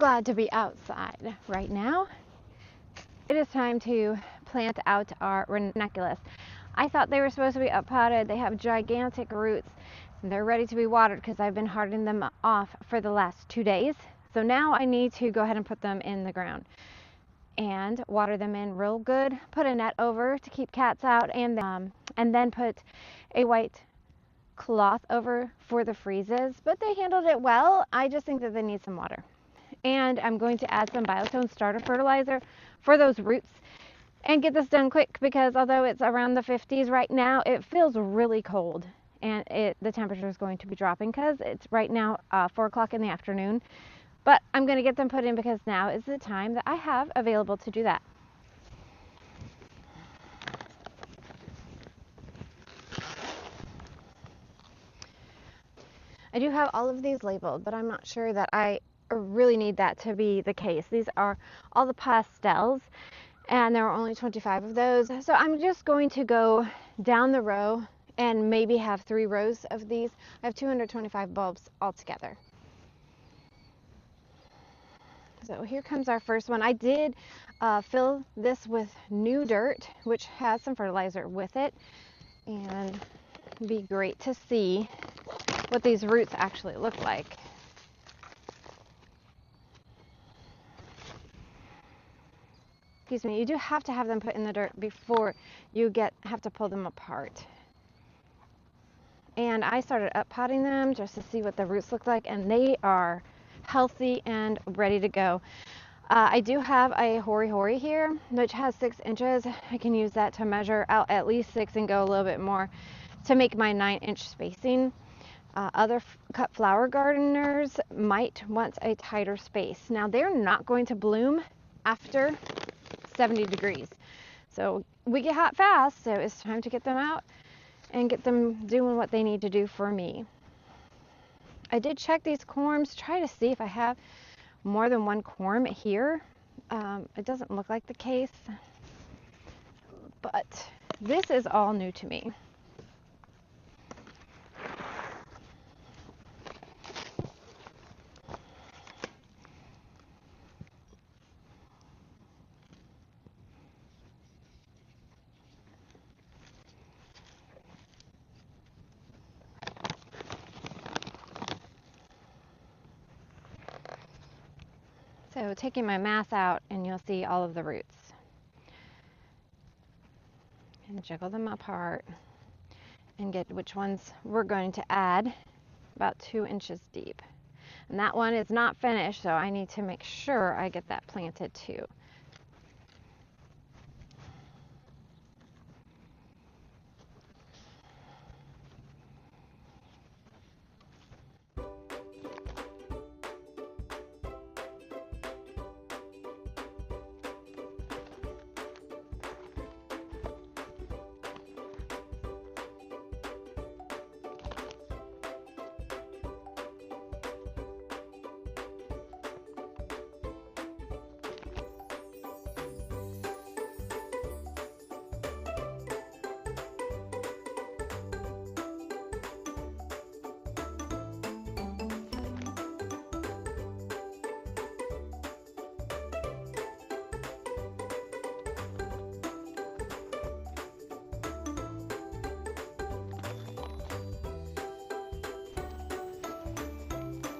glad to be outside right now. It is time to plant out our ranunculus. I thought they were supposed to be up potted. They have gigantic roots and they're ready to be watered because I've been hardening them off for the last 2 days. So now I need to go ahead and put them in the ground and water them in real good. Put a net over to keep cats out, and then put a white cloth over for the freezes. But they handled it well. I just think that they need some water. And I'm going to add some biotone starter fertilizer for those roots and get this done quick, because although it's around the 50s right now, it feels really cold, and the temperature is going to be dropping because it's right now 4 o'clock in the afternoon. But I'm going to get them put in because now is the time that I have available to do that. I do have all of these labeled, but I'm not sure that I really need that to be the case. These are all the pastels, and there are only 25 of those. So I'm just going to go down the row and maybe have 3 rows of these. I have 225 bulbs altogether. So here comes our first one. I did fill this with new dirt, which has some fertilizer with it, and it'd be great to see what these roots actually look like. Excuse me, you do have to have them put in the dirt before you have to pull them apart. And I started up potting them just to see what the roots look like, and they are healthy and ready to go. I do have a hori here, which has 6 inches. I can use that to measure out at least 6 and go a little bit more to make my 9-inch spacing. Other cut flower gardeners might want a tighter space. Now, they're not going to bloom after 70 degrees. So we get hot fast, so it's time to get them out and get them doing what they need to do for me. I did check these corms, try to see if I have more than one corm here. It doesn't look like the case, but this is all new to me. So taking my mass out, and you'll see all of the roots. And jiggle them apart and get which ones we're going to add, about 2 inches deep. And that one is not finished, so I need to make sure I get that planted too.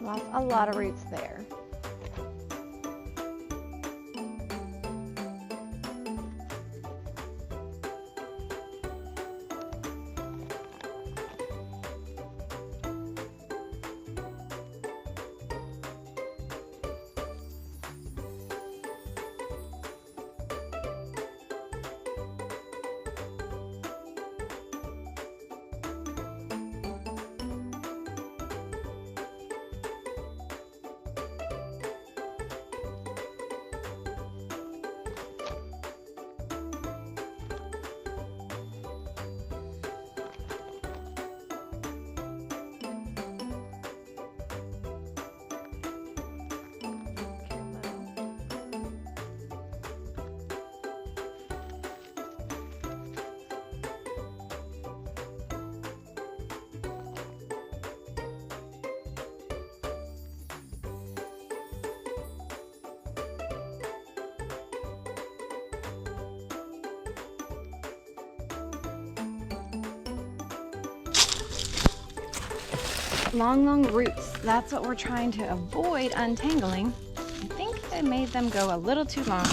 Lost a lot of roots there. long roots. That's what we're trying to avoid untangling. I think I made them go a little too long,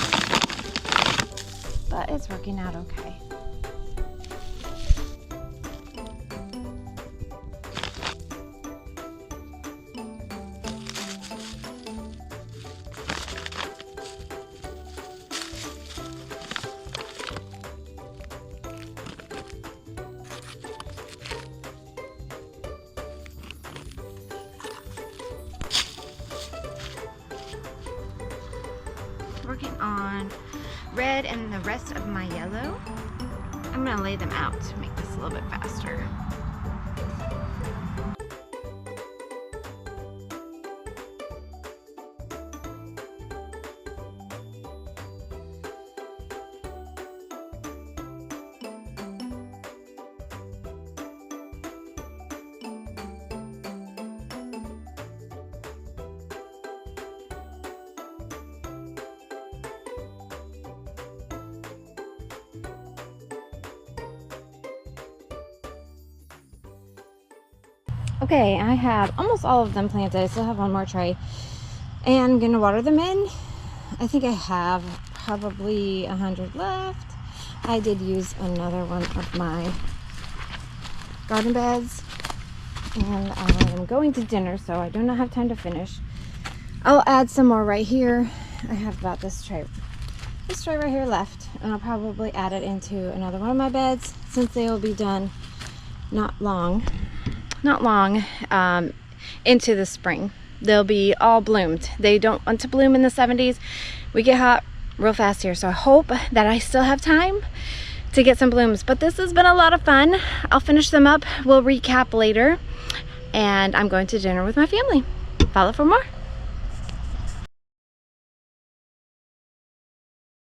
but it's working out okay. Working on red and the rest of my yellow. I'm gonna lay them out to make this a little bit faster. Okay, I have almost all of them planted. I still have one more tray. And I'm gonna water them in. I think I have probably 100 left. I did use another one of my garden beds. And I am going to dinner, so I do not have time to finish. I'll add some more right here. I have about this tray right here left. And I'll probably add it into another one of my beds since they will be done not long into the spring. They'll be all bloomed. They don't want to bloom in the 70s. We get hot real fast here, so I hope that I still have time to get some blooms. But this has been a lot of fun. I'll finish them up. We'll recap later. And I'm going to dinner with my family. Follow for more.